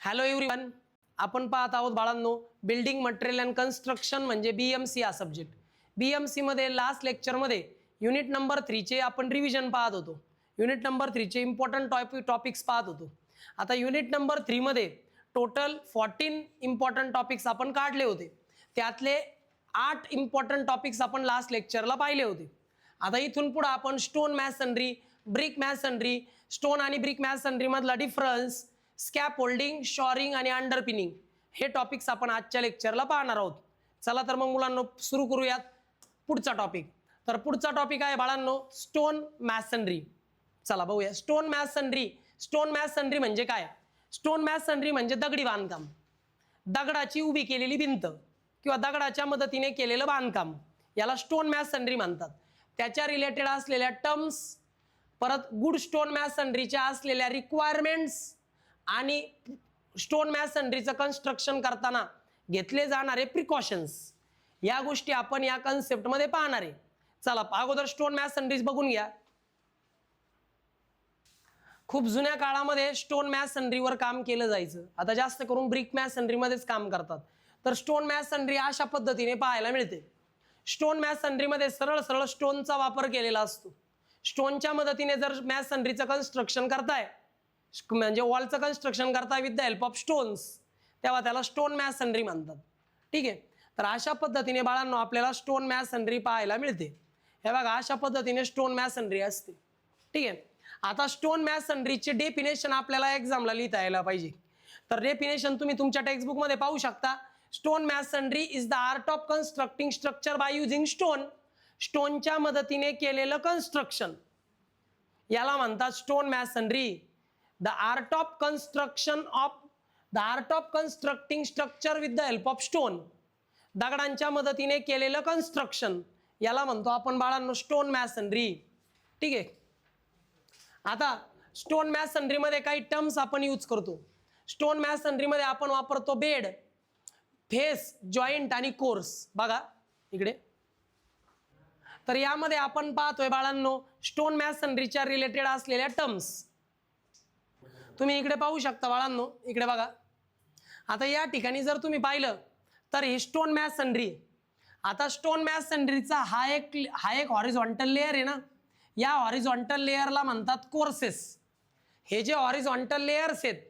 Hello everyone, आपण पाहत आहोत बाळांनो बिल्डिंग मटेरियल अँड कन्स्ट्रक्शन म्हणजे BMC हा सब्जेक्ट. BMC मध्ये लास्ट लेक्चरमध्ये युनिट नंबर 3 चे आपण रिव्हिजन पाहत होतो. युनिट नंबर 3 चे इम्पॉर्टंट टॉपिक्स पाहत होतो. आता युनिट नंबर 3 मध्ये टोटल 14 इम्पॉर्टंट टॉपिक्स आपण काढले होते. त्यातले 8 इम्पॉर्टंट टॉपिक्स आपण लास्ट लेक्चरला पाहिले होते. आता इथून पुढे आपण stone masonry, brick masonry, stone आणि ब्रिक मॅसनरी मधला डिफरन्स, स्कॅप होल्डिंग, शॉरिंग आणि अंडरपिनिंग हे टॉपिक्स आपण आजच्या लेक्चरला पाहणार आहोत. चला तर मग मुलांनो सुरू करूयात पुढचा टॉपिक. तर पुढचा टॉपिक आहे बाळांनो स्टोन मॅसनरी. चला बघूया स्टोन मॅसनरी. स्टोन मॅसनरी म्हणजे काय? स्टोन मॅसनरी म्हणजे दगडी बांधकाम, दगडाची उभी केलेली भिंत किंवा दगडाच्या मदतीने केलेलं बांधकाम याला स्टोन मॅसनरी म्हणतात. त्याच्या रिलेटेड असलेल्या टर्म्स, परत गुड स्टोन मॅसनरीच्या असलेल्या रिक्वायरमेंट्स आणि स्टोन मॅसनरीचं कन्स्ट्रक्शन करताना घेतले जाणारे प्रिकॉशन्स या गोष्टी आपण या कन्सेप्टमध्ये पाहणार आहे. चला अगोदर स्टोन मॅसनरीज बघून घ्या. खूप जुन्या काळामध्ये स्टोन मॅसनरीवर काम केलं जायचं. आता जास्त करून ब्रिक मॅसनरीमध्येच काम करतात. तर स्टोन मॅसनरी अशा पद्धतीने पाहायला मिळते. स्टोन मॅसनरीमध्ये सरळ सरळ स्टोनचा वापर केलेला असतो. स्टोनच्या मदतीने जर मॅसनरीचं कन्स्ट्रक्शन करताय म्हणजे वॉलचं कन्स्ट्रक्शन करताय with the help of stones, तेव्हा त्याला स्टोन मॅसनरी म्हणतात. ठीक आहे. तर अशा पद्धतीने बाळांनो आपल्याला स्टोन मॅसनरी पाहायला मिळते. हे बघा अशा पद्धतीने स्टोन मॅसनरी असते. ठीक आहे. आता स्टोन मॅसनरीचे डेफिनेशन आपल्याला एक्झामला लिहिता यायला पाहिजे. तर डेफिनेशन तुम्ही तुमच्या टेक्स्टबुक मध्ये पाहू शकता. Stone masonry is the art of constructing structure by using stone. स्टोनच्या मदतीने केलेलं कन्स्ट्रक्शन याला म्हणतात stone masonry. The art of constructing structure with the help of stone. दगडांच्या मदतीने केलेलं कन्स्ट्रक्शन याला म्हणतो आपण बाळांनो स्टोन मॅसनरी. ठीक आहे. आता स्टोन मॅसनरी मध्ये काही टर्म्स आपण यूज करतो. स्टोन मॅसनरी मध्ये आपण वापरतो बेड, फेस, जॉइंट आणि कोर्स. बघा इकडे. तर यामध्ये आपण पाहतोय बाळांनो स्टोन मॅसनरीच्या रिलेटेड असलेल्या टर्म्स तुम्ही इकडे पाहू शकता बाळांनो. इकडे बघा. आता या ठिकाणी जर तुम्ही पाहिलं तर ही स्टोन मॅसनरी. आता स्टोन मॅसनरीचा हा एक हॉरिझॉन्टल लेयर आहे ना. या हॉरिझॉन्टल लेयरला म्हणतात कोर्सेस. हे जे हॉरिझॉन्टल लेयर्स आहेत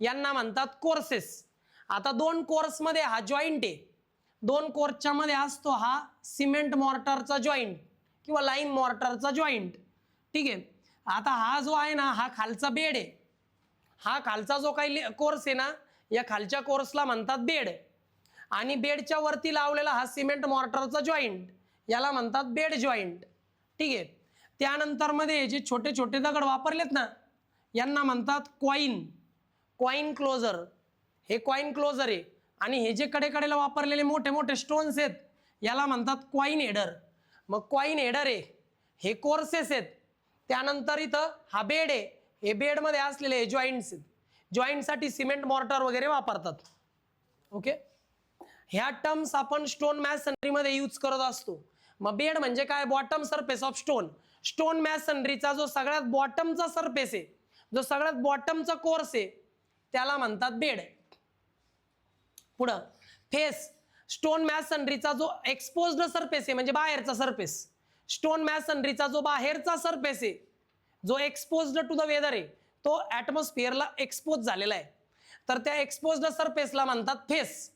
यांना म्हणतात कोर्सेस. आता दोन कोर्समध्ये हा जॉईंट आहे. दोन कोर्सच्या मध्ये असतो हा सिमेंट मॉर्टरचा जॉईंट किंवा लाईम मॉर्टरचा जॉईंट. ठीक आहे. आता हा जो आहे ना हा खालचा बेड आहे. हा खालचा जो काही कोर्स आहे ना या खालच्या कोर्सला म्हणतात बेड. आणि बेडच्या वरती लावलेला हा सिमेंट मॉर्टरचा जॉईंट याला म्हणतात बेड जॉईंट. ठीक आहे. त्यानंतर मध्ये जे छोटे छोटे दगड वापरलेत ना यांना म्हणतात कॉइन क्लोजर. हे कॉइन क्लोजर आहे. आणि हे जे कडेकडेला वापरलेले मोठे मोठे स्टोन्स आहेत याला म्हणतात कॉइन हेडर. मग कॉइन हेडर आहे, हे कोर्सेस आहेत. त्यानंतर इथं हा बेड आहे. हे बेडमध्ये असलेले जॉईंट्स आहेत. जॉईंटसाठी सिमेंट मॉर्टर वगैरे वापरतात. ओके. ह्या टर्म्स आपण स्टोन मॅसनरीमध्ये यूज करत असतो. मग बेड म्हणजे काय? Bottom surface of stone. Stone मॅसनरीचा जो सगळ्यात बॉटमचा सरफेस आहे, जो सगळ्यात बॉटमचा कोर्स आहे त्याला म्हणतात बेड. पुढं फेस. स्टोन मॅसनरीचा जो एक्सपोज्ड सरफेस आहे म्हणजे बाहेरचा सरफेस. स्टोन मॅसनरीचा जो बाहेरचा सरफेस आहे जो एक्सपोज्ड टू द वेदर आहे तो ॲटमॉस्फिअरला एक्सपोज झालेला आहे. तर त्या एक्सपोज्ड सरफेसला म्हणतात फेस.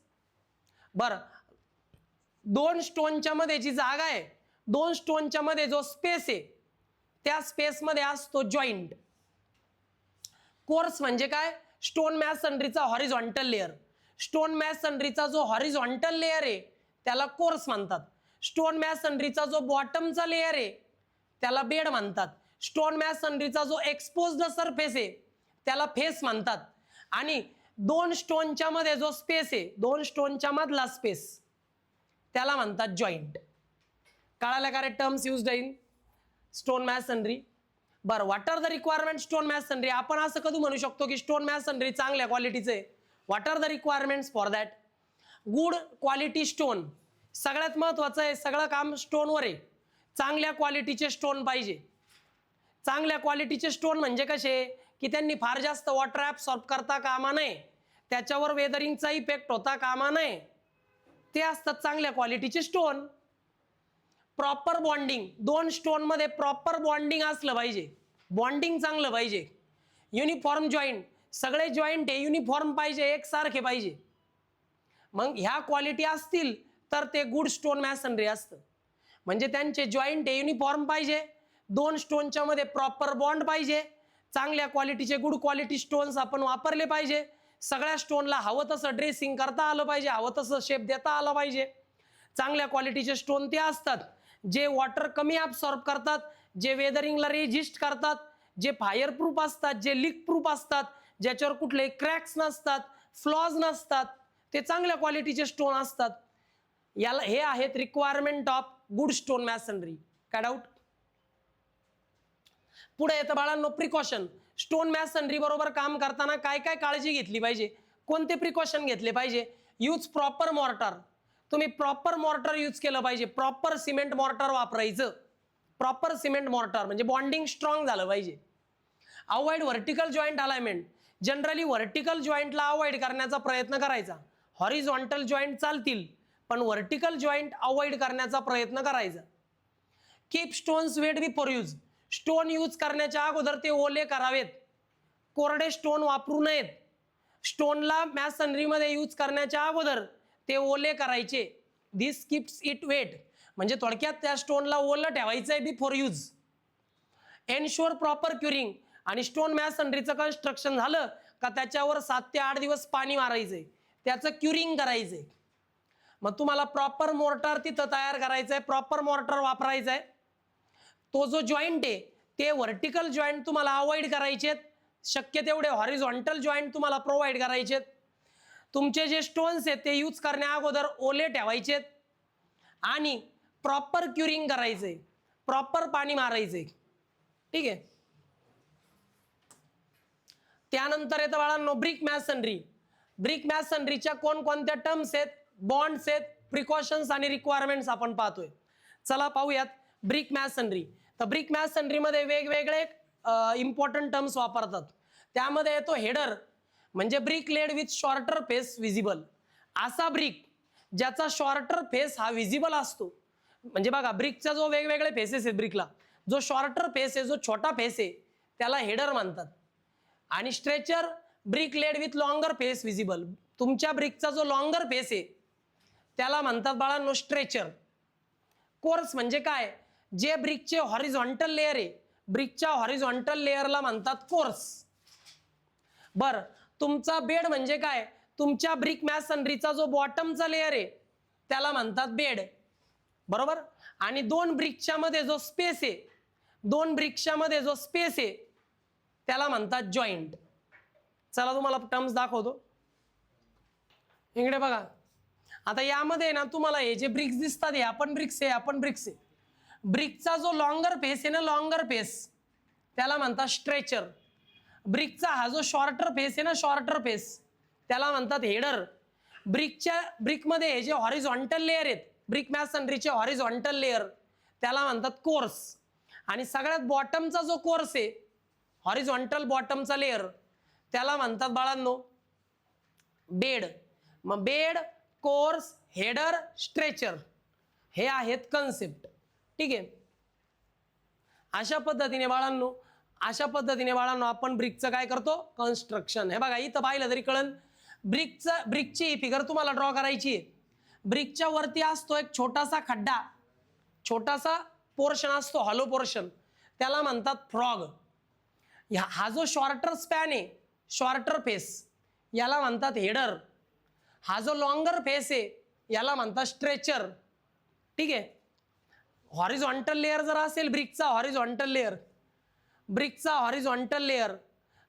बरं, दोन स्टोनच्या मध्ये जी जागा आहे, दोन स्टोनच्या मध्ये जो स्पेस आहे त्या स्पेसमध्ये असतो जॉईंट. कोर्स म्हणजे काय? स्टोन मॅसनरीचा हॉरिझॉन्टल लेअर. स्टोन मॅसनरीचा जो हॉरिझॉन्टल लेअर आहे त्याला कोर्स म्हणतात. स्टोन मॅसनरीचा जो बॉटमचा लेअर आहे त्याला बेड म्हणतात. स्टोन मॅसनरीचा जो एक्सपोज्ड सरफेस आहे त्याला फेस म्हणतात. आणि दोन स्टोनच्या मध्ये जो स्पेस आहे, दोन स्टोनच्या मधला स्पेस त्याला म्हणतात जॉईंट. कळालं का रे terms used in stone masonry? बरं, what are the requirement stone masonry? आपण असं कधी म्हणू शकतो की स्टोन मॅसनरी चांगल्या क्वालिटीचं आहे? What are the requirements for that? Good quality stone. सगळ्यात महत्वाचं आहे, सगळं काम स्टोनवर आहे. चांगल्या क्वालिटीचे स्टोन पाहिजे. चांगल्या क्वालिटीचे स्टोन म्हणजे कसे की त्यांनी फार जास्त वॉटर ॲब्सॉर्ब करता कामा नये. त्याच्यावर वेदरिंगचा इफेक्ट होता कामा नये, ते असतात चांगल्या क्वालिटीचे स्टोन. प्रॉपर बॉन्डिंग, दोन स्टोन मध्ये प्रॉपर बॉन्डिंग असलं पाहिजे, बॉन्डिंग चांगलं पाहिजे. युनिफॉर्म जॉईंट, सगळे जॉईंट हे युनिफॉर्म पाहिजे, एकसारखे पाहिजे. मग ह्या क्वालिटी असतील तर ते गुड स्टोन मॅसनरी असतं. म्हणजे त्यांचे जॉईंट हे युनिफॉर्म पाहिजे, दोन स्टोनच्या मध्ये प्रॉपर बॉन्ड पाहिजे, चांगल्या क्वालिटीचे गुड क्वालिटी स्टोन्स आपण वापरले पाहिजे, सगळ्या स्टोनला हवं तसं ड्रेसिंग करता आलं पाहिजे, हवं तसं शेप देता आलं पाहिजे. चांगल्या क्वालिटीचे स्टोन ते असतात जे वॉटर कमी ॲब्सॉर्ब करतात, जे वेदरिंगला रेजिस्ट करतात, जे फायर प्रूफ असतात, जे लीक प्रूफ असतात, ज्याच्यावर कुठले क्रॅक्स नसतात, फ्लॉज नसतात, ते चांगल्या क्वालिटीचे स्टोन असतात. याला हे आहेत requirement of good stone masonry. काय डाऊट? पुढे येतं बाळांनो प्रिकॉशन. स्टोन मॅसनरी बरोबर काम करताना काय काय काळजी घेतली पाहिजे, कोणते प्रिकॉशन घेतले पाहिजे? Use proper mortar. तुम्ही प्रॉपर मॉर्टर यूज केलं पाहिजे, प्रॉपर सिमेंट मॉर्टर वापरायचं. प्रॉपर सिमेंट मॉर्टर म्हणजे बॉन्डिंग स्ट्रॉंग झालं पाहिजे. Avoid vertical joint alignment. Generally vertical जॉईंटला अवॉइड करण्याचा प्रयत्न करायचा. हॉरिझॉन्टल जॉईंट चालतील पण व्हर्टिकल जॉईंट अवॉइड करण्याचा प्रयत्न करायचा. Keep stones wet before use. Stone use करण्याच्या अगोदर ते ओले करावेत, कोरडे स्टोन वापरू नयेत. स्टोनला मॅसनरीमध्ये यूज करण्याच्या अगोदर ते ओले करायचे. दिस कीप्स इट वेट. म्हणजे थोडक्यात त्या स्टोनला ओलं ठेवायचं आहे before use. Ensure proper curing. आणि स्टोन मॅसनरीचं कन्स्ट्रक्शन झालं का त्याच्यावर 7 ते 8 दिवस पाणी मारायचंय, त्याचं क्युरिंग करायचंय. मग तुम्हाला प्रॉपर मोर्टार तिथं तयार करायचं आहे, प्रॉपर मोर्टार वापरायचा आहे. तो जो जॉईंट आहे ते व्हर्टिकल जॉईंट तुम्हाला अवॉइड करायचेत, शक्य तेवढे हॉरिझॉन्टल जॉईंट तुम्हाला प्रोव्हाइड करायचेत. तुमचे जे स्टोन्स आहेत ते यूज करण्या अगोदर ओले ठेवायचेत आणि प्रॉपर क्युरिंग करायचंय, प्रॉपर पाणी मारायचंय. ठीक आहे. त्यानंतर येतं बाळांनो ब्रिक मॅसनरी. ब्रिक मॅसनरीच्या कोणकोणत्या टर्म्स आहेत, बॉन्ड्स आहेत, प्रिकॉशन्स आणि रिक्वायरमेंट्स आपण पाहतोय. चला पाहूयात ब्रिक मॅसनरी. तर ब्रिक मॅसनरीमध्ये वेगवेगळे इम्पॉर्टंट टर्म्स वापरतात. त्यामध्ये येतो हेडर, म्हणजे brick laid with shorter face visible. असा ब्रिक ज्याचा शॉर्टर फेस हा विजिबल असतो. म्हणजे बघा ब्रिकचा जो वेगवेगळे फेसेस आहेत ब्रिकला, जो शॉर्टर फेस आहे, जो छोटा फेस आहे त्याला हेडर म्हणतात. आणि stretcher, brick laid with longer face visible. तुमच्या ब्रिकचा जो लॉंगर फेस आहे त्याला म्हणतात बाळांनो स्ट्रेचर. कोर्स म्हणजे काय? जे ब्रिकचे हॉरिझॉन्टल लेयर आहे, ब्रिकच्या हॉरिझॉन्टल लेयरला म्हणतात कोर्स. बर, तुमचा बेड म्हणजे काय? तुमच्या ब्रिक मॅसनरीचा जो बॉटमचा लेयर आहे त्याला म्हणतात बेड, बरोबर. आणि दोन ब्रिकच्या मध्ये जो स्पेस आहे, दोन ब्रिकच्या मध्ये जो स्पेस आहे त्याला म्हणतात जॉईंट. चला तुम्हाला टर्म्स दाखवतो. इकडे बघा. आता यामध्ये ना तुम्हाला हे जे ब्रिक्स दिसतात हे आपण ब्रिक्स आहे, आपण ब्रिक्स आहे. ब्रिकचा जो लॉंगर फेस आहे ना, लॉंगर फेस त्याला म्हणतात स्ट्रेचर. ब्रिकचा हा जो शॉर्टर फेस आहे ना, शॉर्टर फेस त्याला म्हणतात हेडर. ब्रिकमध्ये हे जे हॉरिझॉन्टल लेयर आहेत, ब्रिक मॅसनरीचे हॉरिझॉन्टल लेयर त्याला म्हणतात कोर्स. आणि सगळ्यात बॉटमचा जो कोर्स आहे, हॉरिझॉन्टल बॉटमचा लेयर त्याला म्हणतात बाळांनो बेड. मग बेड, कोर्स, हेडर, स्ट्रेचर हे आहेत कन्सेप्ट. ठीक आहे. अशा पद्धतीने बाळांनो आपण ब्रिकचं काय करतो, कन्स्ट्रक्शन. हे बघा इथं पाहिलं तरी कळन. ब्रिकची फिगर तुम्हाला ड्रॉ करायची आहे. ब्रिकच्या वरती असतो एक छोटासा खड्डा, छोटासा पोर्शन असतो, हॉलो पोर्शन, त्याला म्हणतात फ्रॉग. हा जो शॉर्टर स्पॅन आहे, शॉर्टर फेस याला म्हणतात हेडर. हा जो लॉंगर फेस आहे याला म्हणतात स्ट्रेचर. ठीक आहे. हॉरिझॉन्टल लेयर जर असेल ब्रिकचा हॉरिझॉन्टल लेयर,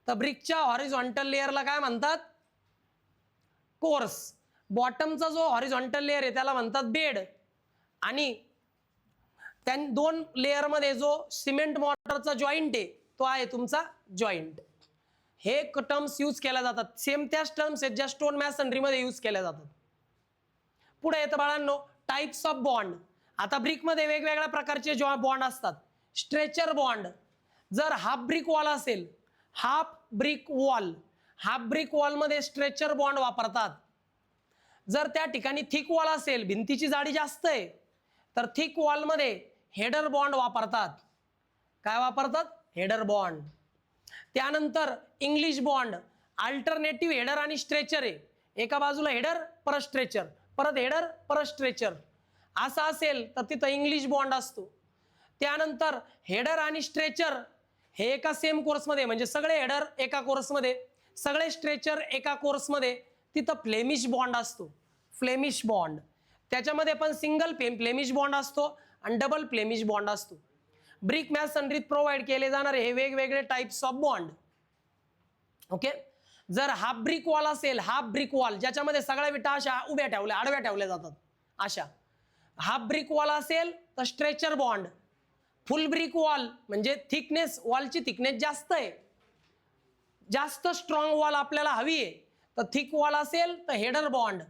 तर ब्रिकच्या हॉरिझॉन्टल लेयरला काय म्हणतात, कोर्स. बॉटमचा जो हॉरिझॉन्टल लेयर आहे त्याला म्हणतात बेड. आणि त्या दोन लेयर मध्ये जो सिमेंट मॉर्टरचा जॉईंट आहे तो आहे तुमचा जॉईंट. हे टर्म्स यूज केल्या जातात. सेम त्याच टर्म्स आहेत ज्या स्टोन मॅसनरी मध्ये यूज केल्या जातात. पुढे येतं बाळांनो टाइप्स ऑफ बॉन्ड. आता ब्रिक मध्ये वेगवेगळ्या प्रकारचे बॉन्ड असतात. Stretcher bond. जर हाफ ब्रिक वॉल असेल, half brick wall, half brick वॉलमध्ये स्ट्रेचर बॉन्ड वापरतात. जर त्या ठिकाणी थिक वॉल असेल, भिंतीची जाडी जास्त आहे, तर थिक वॉलमध्ये हेडर बॉन्ड वापरतात. काय वापरतात? Header bond. त्यानंतर इंग्लिश बॉन्ड, अल्टरनेटिव्ह हेडर आणि स्ट्रेचर आहे. एका बाजूला हेडर परत स्ट्रेचर, परत हेडर परत स्ट्रेचर असं असेल तर तिथं इंग्लिश बॉन्ड असतो. त्यानंतर हेडर आणि स्ट्रेचर हे एका सेम कोर्समध्ये, म्हणजे सगळे हेडर एका कोर्समध्ये, सगळे स्ट्रेचर एका कोर्समध्ये, तिथं फ्लेमिश बॉन्ड असतो. फ्लेमिश बॉन्ड त्याच्यामध्ये पण सिंगल फ्लेमिश बॉन्ड असतो आणि डबल फ्लेमिश बॉन्ड असतो. ब्रिक मॅसनरीत प्रोव्हाइड केले जाणारे हे वेगवेगळे टाइप्स ऑफ बॉन्ड. ओके. जर हाफ ब्रिक वॉल असेल, हाफ ब्रिक वॉल ज्याच्यामध्ये सगळ्या विटा अशा उभ्या ठेवल्या, आडव्या ठेवल्या जातात अशा, हाफ ब्रिक वॉल असेल तर स्ट्रेचर बॉन्ड. फुल ब्रिक वॉल म्हणजे थिकनेस, वॉलची थिकनेस जास्त आहे, जास्त स्ट्रॉंग वॉल आपल्याला हवी आहे, तर थिक वॉल असेल तर हेडर बॉन्ड.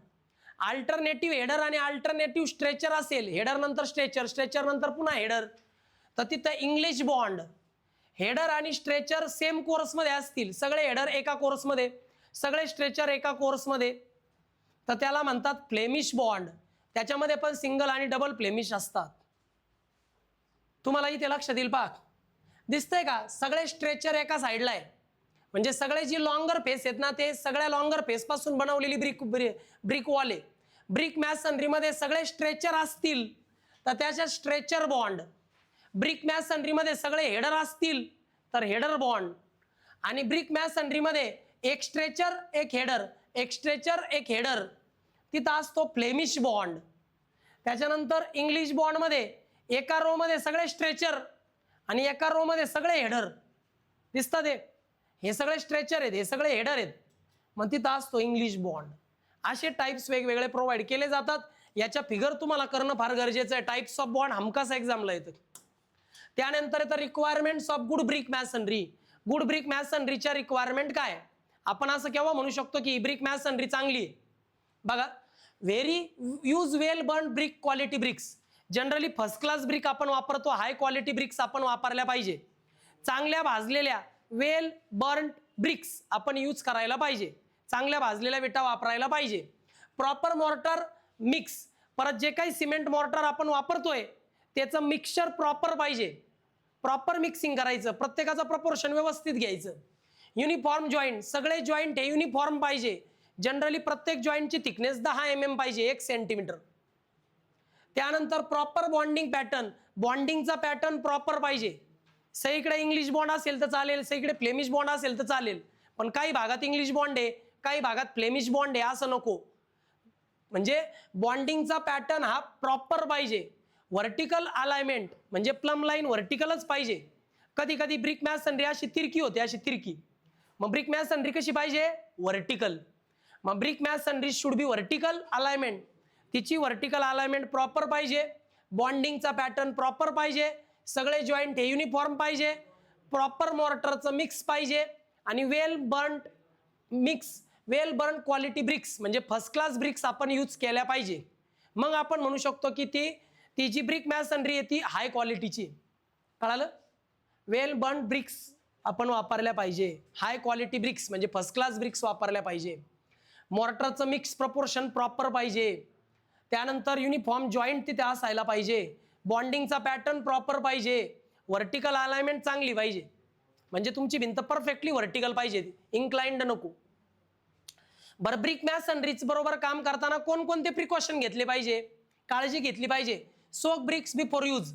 अल्टरनेटिव्ह हेडर आणि अल्टरनेटिव्ह स्ट्रेचर असेल, हेडर नंतर स्ट्रेचर, स्ट्रेचर नंतर पुन्हा हेडर, तर तिथं इंग्लिश बॉन्ड. हेडर आणि स्ट्रेचर सेम कोर्समध्ये असतील, सगळे हेडर एका कोर्समध्ये, सगळे स्ट्रेचर एका कोर्समध्ये, तर त्याला म्हणतात फ्लेमिश बॉन्ड. त्याच्यामध्ये पण सिंगल आणि डबल फ्लेमिश असतात. तुम्हाला इथे लक्षात येईल पहा, दिसतंय का? सगळे स्ट्रेचर एका साईडला आहे, म्हणजे सगळे जी लॉंगर फेस आहेत ना, ते सगळ्या लॉंगर फेस पासून बनवलेली ब्रिक वॉल आहे. ब्रिक मॅसनरीमध्ये सगळे स्ट्रेचर असतील तर त्याच्या स्ट्रेचर बॉन्ड. ब्रिक मॅसनरीमध्ये सगळे हेडर असतील तर हेडर बॉन्ड. आणि ब्रिक मॅसनरीमध्ये एक स्ट्रेचर एक हेडर, एक स्ट्रेचर एक हेडर, तिथं असतो फ्लेमिश बॉन्ड. त्याच्यानंतर इंग्लिश बॉन्डमध्ये एका रो मध्ये सगळे स्ट्रेचर आणि एका रो मध्ये सगळे हेडर दिसतात. हे सगळे स्ट्रेचर आहेत, हे सगळे हेडर आहेत, मग तिथं असतो इंग्लिश बॉन्ड. असे टाइप्स वेगवेगळे प्रोव्हाइड केले जातात. याच्या फिगर तुम्हाला करणं फार गरजेचं आहे. टाइप्स ऑफ बॉन्ड हमखास एक्झामला येतं. त्यानंतर येतं requirements of good brick masonry. Good brick मॅसनरीच्या रिक्वायरमेंट काय? आपण असं केव्हा म्हणू शकतो की ब्रिक मॅसनरी चांगली आहे? बघा, very use well burn brick quality bricks. Generally first class brick आपण वापरतो, हाय क्वालिटी ब्रिक्स आपण वापरल्या पाहिजे. चांगल्या भाजलेल्या वेल बर्न ब्रिक्स आपण यूज करायला पाहिजे. चांगल्या भाजलेल्या विटा वापरायला पाहिजे. प्रॉपर मॉर्टर मिक्स, परत जे काही सिमेंट मॉर्टर आपण वापरतोय त्याचं मिक्सचर प्रॉपर पाहिजे. प्रॉपर मिक्सिंग करायचं, प्रत्येकाचं प्रपोर्शन व्यवस्थित घ्यायचं. युनिफॉर्म जॉईंट, सगळे जॉईंट हे युनिफॉर्म पाहिजे. जनरली प्रत्येक जॉईंटची थिकनेस 10 mm पाहिजे, 1 सेंटीमीटर. त्यानंतर प्रॉपर बॉन्डिंग पॅटर्न, बॉन्डिंगचा पॅटर्न प्रॉपर पाहिजे. सगळीकडे इंग्लिश बॉन्ड असेल तर चालेल, सगळीकडे फ्लेमिश बॉन्ड असेल तर चालेल, पण काही भागात इंग्लिश बॉन्ड आहे, काही भागात फ्लेमिश बॉन्ड आहे असं नको. म्हणजे बॉन्डिंगचा पॅटर्न हा प्रॉपर पाहिजे. व्हर्टिकल अलाइनमेंट म्हणजे प्लम लाईन व्हर्टिकलच पाहिजे. कधी कधी ब्रिक मॅसनरी अशी तिरकी होते, अशी तिरकी, मग ब्रिक मॅसनरी कशी पाहिजे? व्हर्टिकल. मग brick masonry should be vertical alignment, तिची व्हर्टिकल अलाइनमेंट प्रॉपर पाहिजे. बॉन्डिंगचा पॅटर्न प्रॉपर पाहिजे. सगळे जॉईंट हे युनिफॉर्म पाहिजे. प्रॉपर मॉर्टरचं मिक्स पाहिजे. आणि वेल बर्न्ड मिक्स, वेल बर्न क्वालिटी ब्रिक्स म्हणजे फर्स्ट क्लास ब्रिक्स आपण यूज केल्या पाहिजे. मग आपण म्हणू शकतो की ती जी ब्रिक मॅसनरी आहे ती हाय क्वालिटीची. कळालं? वेल बर्न ब्रिक्स आपण वापरल्या पाहिजे. हाय क्वालिटी ब्रिक्स म्हणजे फर्स्ट क्लास ब्रिक्स वापरल्या पाहिजे. मॉर्टरचं मिक्स प्रपोर्शन प्रॉपर पाहिजे. त्यानंतर युनिफॉर्म जॉईंट तिथे असायला पाहिजे. बॉन्डिंगचा पॅटर्न प्रॉपर पाहिजे. व्हर्टिकल अलाइनमेंट चांगली पाहिजे, म्हणजे तुमची भिंत परफेक्टली व्हर्टिकल पाहिजे, इन्क्लाइंड नको. बरं, ब्रिक मॅसनरीच बरोबर काम करताना कोणकोणते प्रिकॉशन घेतले पाहिजे, काळजी घेतली पाहिजे? Soak bricks before use.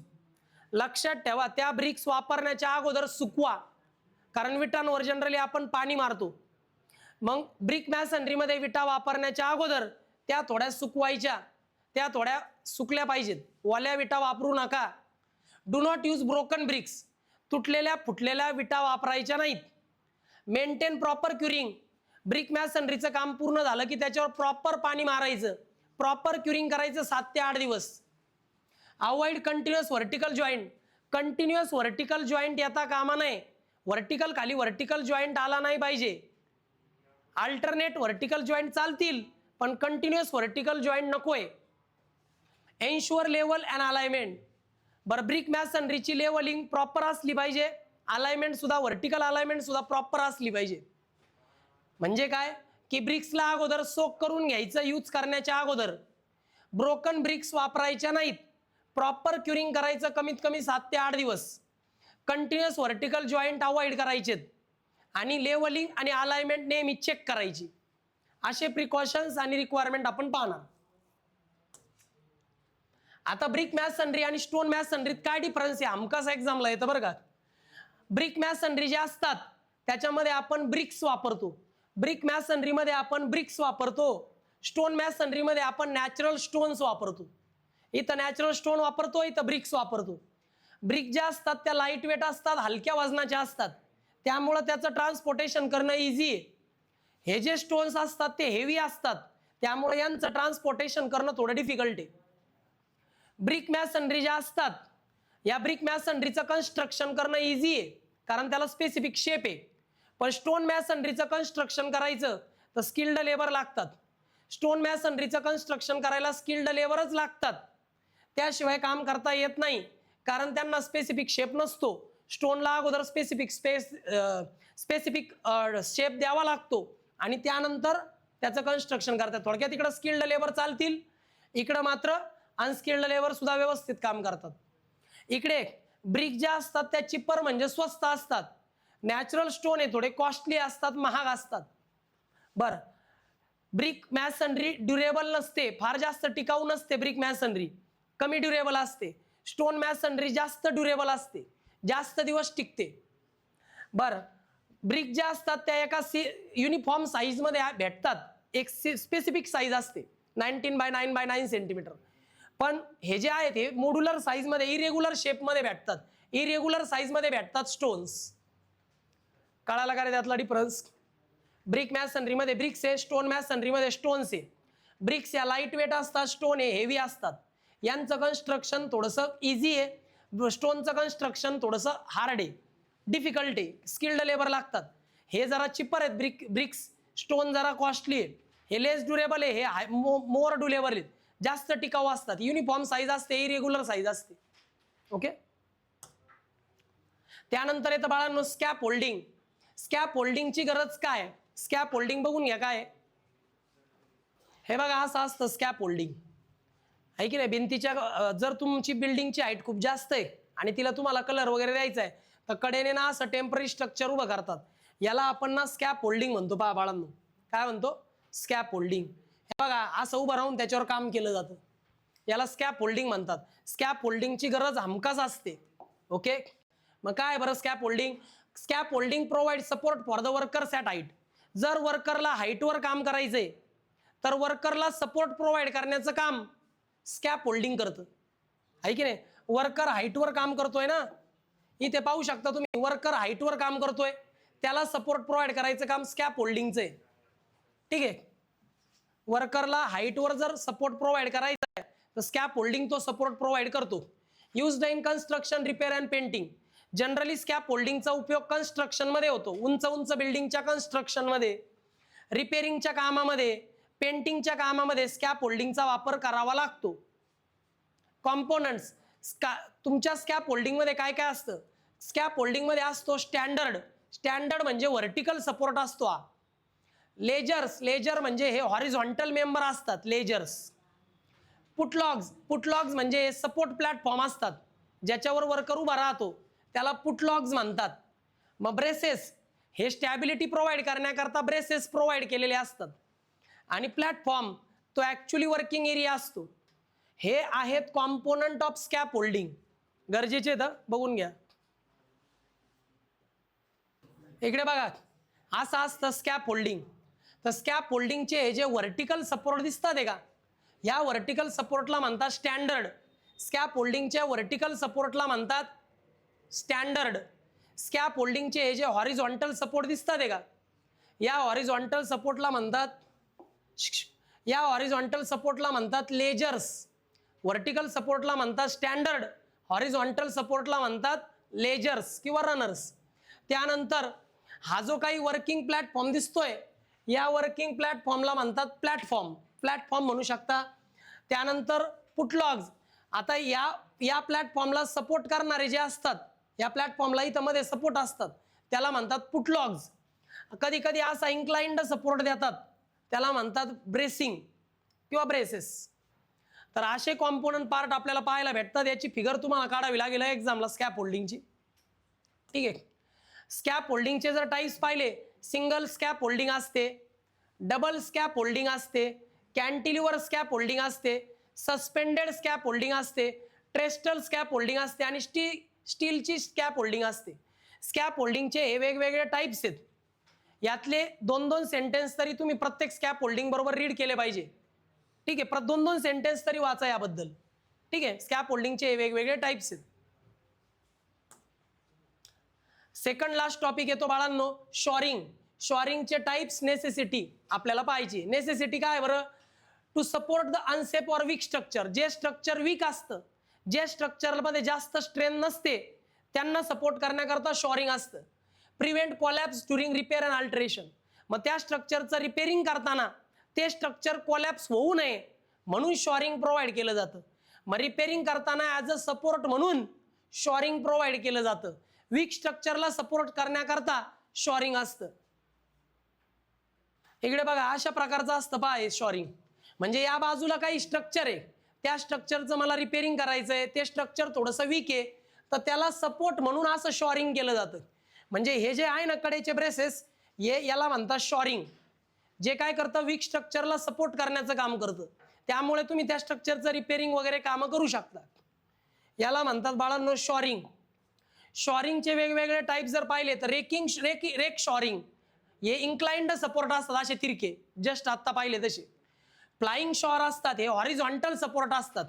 लक्षात ठेवा, त्या ब्रिक्स वापरण्याच्या अगोदर सुकवा, कारण विटांवर जनरली आपण पाणी मारतो. मग ब्रिक मॅसनरीमध्ये विटा वापरण्याच्या अगोदर त्या थोड्या सुकवायच्या, त्या थोड्या सुकल्या पाहिजेत. ओल्या विटा वापरू नका. Do not use broken bricks. तुटलेल्या फुटलेल्या विटा वापरायच्या नाहीत. Maintain proper curing. ब्रिक मॅसनरीचं काम पूर्ण झालं की त्याच्यावर प्रॉपर पाणी मारायचं, प्रॉपर क्युरिंग करायचं 7 ते 8 दिवस. Avoid continuous vertical joint. Continuous vertical joint येता कामा नये. व्हर्टिकल खाली व्हर्टिकल जॉईंट आला नाही पाहिजे. अल्टरनेट व्हर्टिकल जॉईंट चालतील, पण कंटिन्युअस व्हर्टिकल जॉईंट नकोय. Ensure level and alignment. बरं, ब्रिक मॅसनरीची लेवलिंग प्रॉपर असली पाहिजे. अलाइनमेंट सुद्धा, व्हर्टिकल अलाइनमेंट सुद्धा प्रॉपर असली पाहिजे. म्हणजे काय की ब्रिक्सला अगोदर सोक करून घ्यायचं, यूज करण्याच्या अगोदर ब्रोकन ब्रिक्स वापरायच्या नाहीत, प्रॉपर क्युरिंग करायचं कमीत कमी 7 ते 8 दिवस, कंटिन्युअस व्हर्टिकल जॉईंट अवॉइड करायचेत आणि लेवलिंग आणि अलाइनमेंट नेहमी चेक करायची. असे प्रिकॉशन्स आणि रिक्वायरमेंट आपण पाहणार. आता ब्रिक मॅसनरी आणि स्टोन मॅसनरीत काय डिफरन्स आहे हमखास एक्झामला येतं बरं का. ब्रिक मॅसनरी जे असतात त्याच्यामध्ये आपण ब्रिक्स वापरतो, ब्रिक मॅसनरीमध्ये आपण ब्रिक्स वापरतो, स्टोन मॅसनरीमध्ये आपण नॅचरल स्टोन्स वापरतो. इथं नॅचरल स्टोन वापरतो, इथं ब्रिक्स वापरतो. ब्रिक ज्या असतात त्या लाईट वेट असतात, हलक्या वजनाच्या असतात, त्यामुळं त्याचं ट्रान्सपोर्टेशन करणं इझी आहे. हे जे स्टोन्स असतात ते हेवी असतात, त्यामुळे यांचं ट्रान्सपोर्टेशन करणं थोडं डिफिकल्ट आहे. ब्रिक मॅसनरी ज्या असतात या ब्रिक मॅसनरीचं कन्स्ट्रक्शन करणं इझी आहे कारण त्याला स्पेसिफिक शेप आहे. पण स्टोन मॅसनरीचं कन्स्ट्रक्शन करायचं तर स्किल्ड लेबर लागतात. स्टोन मॅसनरीचं कन्स्ट्रक्शन करायला स्किल्ड लेबरच लागतात, त्याशिवाय काम करता येत नाही कारण त्यांना स्पेसिफिक शेप नसतो. स्टोनला अगोदर स्पेसिफिक शेप द्यावा लागतो आणि त्यानंतर त्याचं कन्स्ट्रक्शन करतात. थोडक्यात इकडं स्किल्ड लेबर चालतील, इकडं मात्र अनस्किल्ड लेबर सुद्धा व्यवस्थित काम करतात. इकडे ब्रिक ज्या असतात त्या चिपर म्हणजे स्वस्त असतात, नॅचरल स्टोन आहे थोडे कॉस्टली असतात, महाग असतात. बरं, ब्रिक मॅसनरी ड्युरेबल नसते, फार जास्त टिकाऊ नसते. ब्रिक मॅसनरी कमी ड्युरेबल असते, स्टोन मॅसनरी जास्त ड्युरेबल असते, जास्त दिवस टिकते. बरं, ब्रिक ज्या असतात त्या एका युनिफॉर्म साईजमध्ये भेटतात, एक स्पेसिफिक साईज असते 19x9x9 सेंटीमीटर. पण हे जे आहेत हे मॉड्युलर साईजमध्ये, इरेग्युलर शेपमध्ये भेटतात, इरेग्युलर साईजमध्ये भेटतात स्टोन्स. कळाला का रे त्यातला डिफरन्स. ब्रिक मॅसनरीमध्ये ब्रिक्स आहे, स्टोन मॅसनरीमध्ये स्टोन्स आहे. ब्रिक्स या लाईट वेट असतात, स्टोन हे हेवी असतात. यांचं कन्स्ट्रक्शन थोडंसं इझी आहे, स्टोनचं कन्स्ट्रक्शन थोडंसं हार्ड आहे, डिफिकल्ट आहे, स्किल्ड लेबर लागतात. हे जरा चिपर आहेत ब्रिक्स, स्टोन जरा कॉस्टली आहे. हे लेस ड्युरेबल आहे, हे मोर ड्युरेबल आहेत, जास्त टिकाऊ असतात, युनिफॉर्म साईज असते, इरेग्युलर साईज असते. ओके. त्यानंतर येतं बाळांनो स्कॅप होल्डिंग. स्कॅप होल्डिंगची गरज काय, स्कॅप होल्डिंग बघून घ्या काय. हे बघा असं असतं स्कॅप होल्डिंग, आहे की नाही. भिंतीच्या जर तुमची बिल्डिंगची हाईट खूप जास्त आहे आणि तिला तुम्हाला कलर वगैरे द्यायचा आहे तर कडेने ना असं टेम्पररी स्ट्रक्चर उभं करतात, याला आपण ना स्कॅप होल्डिंग म्हणतो. पहा बाळांनो, काय म्हणतो, स्कॅप होल्डिंग. हे बघा असं उभं राहून त्याच्यावर काम केलं जातं, याला स्कॅप होल्डिंग म्हणतात. स्कॅप होल्डिंगची गरज हमखास असते. ओके. मग काय बरं scaffolding. Scaffolding provide support for the workers at height. जर वर्करला हाईटवर काम करायचंय तर वर्करला सपोर्ट प्रोव्हाइड करण्याचं काम स्कॅप होल्डिंग करतं, आहे की नाही. वर्कर हाईटवर काम करतोय ना, इथे पाहू शकता तुम्ही, वर्कर हाईटवर काम करतोय, त्याला सपोर्ट प्रोव्हाइड करायचं काम स्कॅप होल्डिंगचं आहे. ठीक आहे. वर्करला हाईटवर जर सपोर्ट प्रोव्हाइड करायचा आहे तर स्कॅप होल्डिंग तो सपोर्ट प्रोव्हाइड करतो. Used in construction, repair and painting. Generally स्कॅप होल्डिंगचा उपयोग कन्स्ट्रक्शनमध्ये होतो, उंच उंच बिल्डिंगच्या कन्स्ट्रक्शनमध्ये, रिपेअरिंगच्या कामामध्ये, पेंटिंगच्या कामामध्ये स्कॅप होल्डिंगचा वापर करावा लागतो. कॉम्पोनंट्स. तुमच्या स्कॅप होल्डिंगमध्ये काय काय असतं. स्कॅप होल्डिंगमध्ये असतो स्टँडर्ड. स्टँडर्ड म्हणजे व्हर्टिकल सपोर्ट असतो हा. लेजर्स. लेजर म्हणजे हे हॉरिझॉन्टल मेंबर असतात, लेजर्स. पुटलॉग्स. पुटलॉग्स म्हणजे सपोर्ट प्लॅटफॉर्म असतात ज्याच्यावर वर्कर उभा राहतो, त्याला पुटलॉग्स म्हणतात. मग ब्रेसेस, हे स्टॅबिलिटी प्रोव्हाइड करण्याकरता ब्रेसेस प्रोव्हाइड केलेले असतात. आणि प्लॅटफॉर्म तो ॲक्च्युली वर्किंग एरिया असतो. हे आहेत कॉम्पोनंट ऑफ स्कॅप होल्डिंग, गरजेचे तर बघून घ्या. इकडे बघा असं असतं स्कॅप होल्डिंग. तर स्कॅप होल्डिंगचे हे जे व्हर्टिकल सपोर्ट दिसतात आहे का, या व्हर्टिकल सपोर्टला म्हणतात स्टँडर्ड. स्कॅप होल्डिंगच्या व्हर्टिकल सपोर्टला म्हणतात स्टँडर्ड. स्कॅप होल्डिंगचे हे जे हॉरिझॉन्टल सपोर्ट दिसतात आहे का, या हॉरिझॉन्टल सपोर्टला म्हणतात, या हॉरिझॉन्टल सपोर्टला म्हणतात लेजर्स. व्हर्टिकल सपोर्टला म्हणतात स्टँडर्ड, हॉरिझॉन्टल सपोर्टला म्हणतात लेजर्स किंवा रनर्स. त्यानंतर हा जो काही वर्किंग प्लॅटफॉर्म दिसतोय, या वर्किंग प्लॅटफॉर्मला म्हणतात प्लॅटफॉर्म. प्लॅटफॉर्म म्हणू शकता. त्यानंतर पुटलॉग्स. आता या प्लॅटफॉर्मला सपोर्ट करणारे जे असतात, या प्लॅटफॉर्मला इथं मध्ये सपोर्ट असतात, त्याला म्हणतात पुटलॉग्स. कधी कधी असा इन्क्लाइंड सपोर्ट देतात, त्याला म्हणतात ब्रेसिंग किंवा ब्रेसेस. तर असे कॉम्पोनंट पार्ट आपल्याला पाहायला भेटतात. याची फिगर तुम्हाला काढावी लागेल एक्झामला स्कॅप होल्डिंगची. ठीक आहे. स्कॅप होल्डिंगचे जर टाईप्स पाहिले, सिंगल स्कॅप होल्डिंग असते, डबल स्कॅप होल्डिंग असते, कॅन्टिलिव्हर स्कॅप होल्डिंग असते, सस्पेंडेड स्कॅप होल्डिंग असते, ट्रेस्टल स्कॅप होल्डिंग असते आणि स्टीलची स्कॅप होल्डिंग असते. स्कॅप होल्डिंगचे हे वेगवेगळे टाईप्स आहेत. यातले 2-2 सेंटेन्स तरी तुम्ही प्रत्येक स्कॅप होल्डिंग बरोबर रीड केले पाहिजे. ठीक आहे. 2-2 सेंटेन्स तरी वाचा याबद्दल. ठीक आहे. स्कॅप होल्डिंगचे हे वेगवेगळे टाईप्स आहेत. सेकंड लास्ट टॉपिक येतो बाळांनो, शॉरिंग. शॉरिंगचे टाइप्स, नेसेसिटी आपल्याला पाहिजे. नेसेसिटी काय बरं? To support the unsafe or weak structure. जे स्ट्रक्चर वीक असतं, जे स्ट्रक्चरमध्ये जास्त स्ट्रेंथ नसते, त्यांना सपोर्ट करण्याकरता शॉरिंग असतं. Prevent collapse during repair and alteration. मग त्या स्ट्रक्चरचं रिपेअरिंग करताना ते स्ट्रक्चर कोलॅप्स होऊ नये म्हणून शॉरिंग प्रोव्हाइड केलं जातं. मग रिपेअरिंग करताना ॲज अ सपोर्ट म्हणून शॉरिंग प्रोव्हाइड केलं जातं. वीक स्ट्रक्चरला सपोर्ट करण्याकरता शॉरिंग असतं. इकडे बघा अशा प्रकारचं असतं पहा हे शॉरिंग. म्हणजे या बाजूला काही स्ट्रक्चर आहे, त्या स्ट्रक्चरचं मला रिपेअरिंग करायचं आहे, ते स्ट्रक्चर थोडंसं वीक आहे, तर त्याला सपोर्ट म्हणून असं शॉरिंग केलं जातं. म्हणजे हे जे आहे ना कडेचे ब्रेसेस, हे याला म्हणतात शॉरिंग. जे काय करतं, वीक स्ट्रक्चरला सपोर्ट करण्याचं काम करतं. त्यामुळे तुम्ही त्या स्ट्रक्चरचं रिपेअरिंग वगैरे कामं करू शकता. याला म्हणतात बाळांनो शॉरिंग. शॉरिंगचे वेगवेगळे टाईप जर पाहिले तर रेक शॉरिंग, हे इन्क्लाइंड सपोर्ट असतात असे तिरके, जस्ट आत्ता पाहिले तसे. फ्लाइंग शॉर असतात, हे हॉरिझॉन्टल सपोर्ट असतात.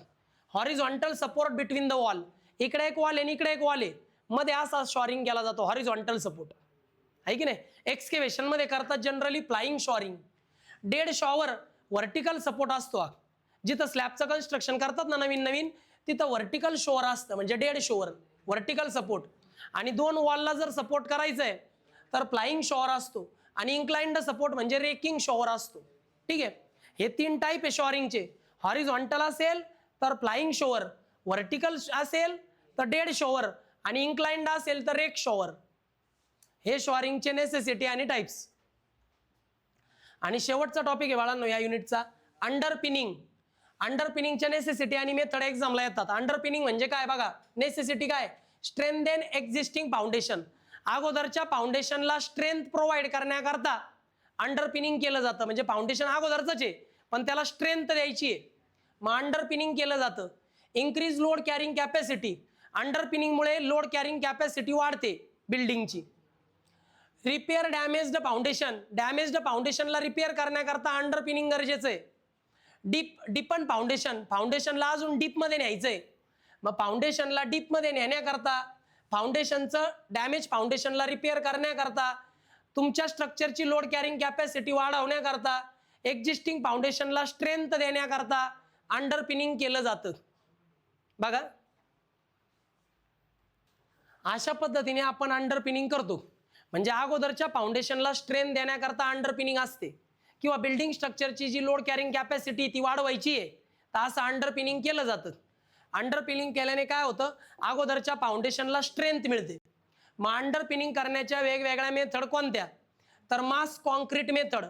Horizontal support between the wall. इकडे एक वॉल आहे इकडे एक वॉल आहे, मध्ये असा शॉरिंग केला जातो, हॉरिझॉन्टल सपोर्ट आहे की नाही. एक्सकेव्हेशन मध्ये करतात generally flying shoring. Dead shore vertical support असतो. जिथं स्लॅबचं कन्स्ट्रक्शन करतात ना नवीन नवीन, तिथं व्हर्टिकल शोअर असतं, म्हणजे डेड शोअर, व्हर्टिकल सपोर्ट. आणि 2 वॉलला जर सपोर्ट करायचं आहे तर फ्लाइंग शॉवर असतो, आणि इन्क्लाइंड सपोर्ट म्हणजे रेकिंग शॉवर असतो. ठीक आहे. हे 3 टाईप आहे शॉरिंगचे. हॉरिझॉन्टल असेल तर फ्लाइंग शॉवर, व्हर्टिकल असेल तर डेड शॉवर, आणि इन्क्लाइंड असेल तर रेक शॉवर. हे शॉरिंगचे नेसेसिटी आणि टाइप्स. आणि शेवटचा टॉपिक आहे बाळांनो या युनिटचा, अंडरपिनिंग. अंडरपिनिंगच्या नेसेसिटी आणि मेथड एक्झामला येतात. अंडरपिनिंग म्हणजे काय बघा, नेसेसिटी काय, स्ट्रेंथेन एक्झिस्टिंग फाउंडेशन. अगोदरच्या फाउंडेशनला स्ट्रेंथ प्रोव्हाइड करण्याकरता अंडरपिनिंग केलं जातं. म्हणजे फाउंडेशन अगोदरच आहे पण त्याला स्ट्रेंथ द्यायची आहे, मग अंडरपिनिंग केलं जातं. Increase load carrying capacity. अंडरपिनिंगमुळे लोड कॅरिंग कॅपॅसिटी वाढते बिल्डिंगची. Repair damaged foundation. डॅमेज्ड फाउंडेशनला रिपेअर करण्याकरता अंडरपिनिंग गरजेचं आहे. डिपन फाउंडेशन. फाउंडेशनला अजून डीपमध्ये न्यायचंय, मग फाउंडेशनला डीपमध्ये नेण्याकरता, फाउंडेशनचं डॅमेज फाउंडेशनला रिपेअर करण्याकरता, तुमच्या स्ट्रक्चरची लोड कॅरिंग कॅपॅसिटी वाढवण्याकरता, एक्झिस्टिंग फाउंडेशनला स्ट्रेंथ देण्याकरता अंडरपिनिंग केलं जातं. बघा अशा पद्धतीने आपण अंडरपिनिंग करतो. म्हणजे अगोदरच्या फाउंडेशनला स्ट्रेंथ देण्याकरता अंडरपिनिंग असते, किंवा बिल्डिंग स्ट्रक्चरची जी लोड कॅरिंग कॅपॅसिटी ती वाढवायची आहे, तर असं अंडरपिनिंग केलं जातं. अंडरपिनिंग केल्याने काय होतं, अगोदरच्या फाउंडेशनला स्ट्रेंथ मिळते. मग अंडरपिनिंग करण्याच्या वेगवेगळ्या मेथड कोणत्या, तर मास कॉन्क्रीट मेथड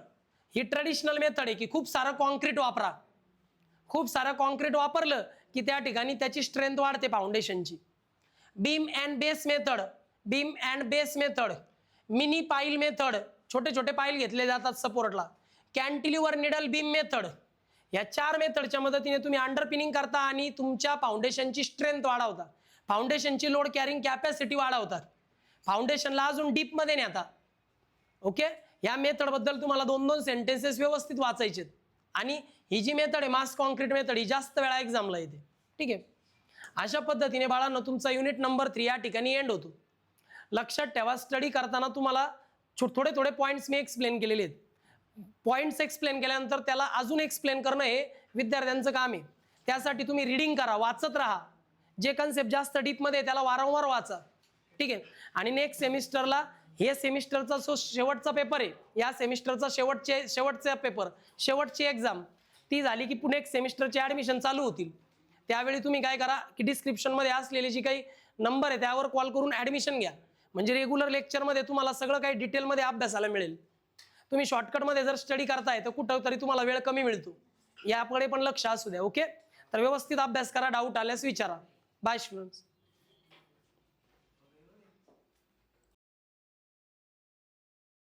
ही ट्रेडिशनल मेथड आहे, की खूप सारं कॉन्क्रीट वापरा. खूप सारं कॉन्क्रीट वापरलं की त्या ठिकाणी त्याची स्ट्रेंथ वाढते फाउंडेशनची. Beam and base method. Beam and base method. Mini pile method, छोटे छोटे पाईल घेतले जातात सपोर्टला. Cantilever needle beam method. या 4 मेथडच्या मदतीने तुम्ही अंडरपिनिंग करता आणि तुमच्या फाउंडेशनची स्ट्रेंथ वाढवता, फाउंडेशनची लोड कॅरिंग कॅपॅसिटी वाढवतात, फाउंडेशनला अजून डीपमध्ये नेता. ओके. या मेथडबद्दल तुम्हाला 2-2 सेंटेन्सेस व्यवस्थित वाचायचे. आणि ही जी मेथड आहे मास कॉन्क्रीट मेथड, ही जास्त वेळा एक्झामला येते. ठीक आहे. अशा पद्धतीने बाळांनो तुमचा युनिट नंबर 3 या ठिकाणी एंड होतो. लक्षात ठेवा, स्टडी करताना तुम्हाला थोडे थोडे पॉईंट्स मी एक्सप्लेन केलेले आहेत. पॉईंट्स एक्सप्लेन केल्यानंतर त्याला अजून एक्सप्लेन करणं हे विद्यार्थ्यांचं काम आहे. त्यासाठी तुम्ही रीडिंग करा, वाचत राहा. जे कन्सेप्ट जास्त डीपमध्ये त्याला वारंवार वाचा. ठीक आहे. आणि नेक्स्ट सेमिस्टरला, हे सेमिस्टरचा जो शेवटचा पेपर आहे, या सेमिस्टरचा शेवटचा पेपर, शेवटची एक्झाम ती झाली की पुणे नेक्स्ट सेमिस्टरचे ॲडमिशन चालू होतील. त्यावेळी तुम्ही काय करा की डिस्क्रिप्शनमध्ये असलेली जी काही नंबर आहे त्यावर कॉल करून ॲडमिशन घ्या. म्हणजे रेग्युलर लेक्चरमध्ये तुम्हाला सगळं काही डिटेलमध्ये अभ्यासाला मिळेल. तुम्ही शॉर्टकटमध्ये जर स्टडी करताय तर कुठं तरी तुम्हाला वेळ कमी मिळतो, याकडे पण लक्ष असू द्या. ओके, तर व्यवस्थित अभ्यास करा, डाऊट आल्यास विचारा. Bye students.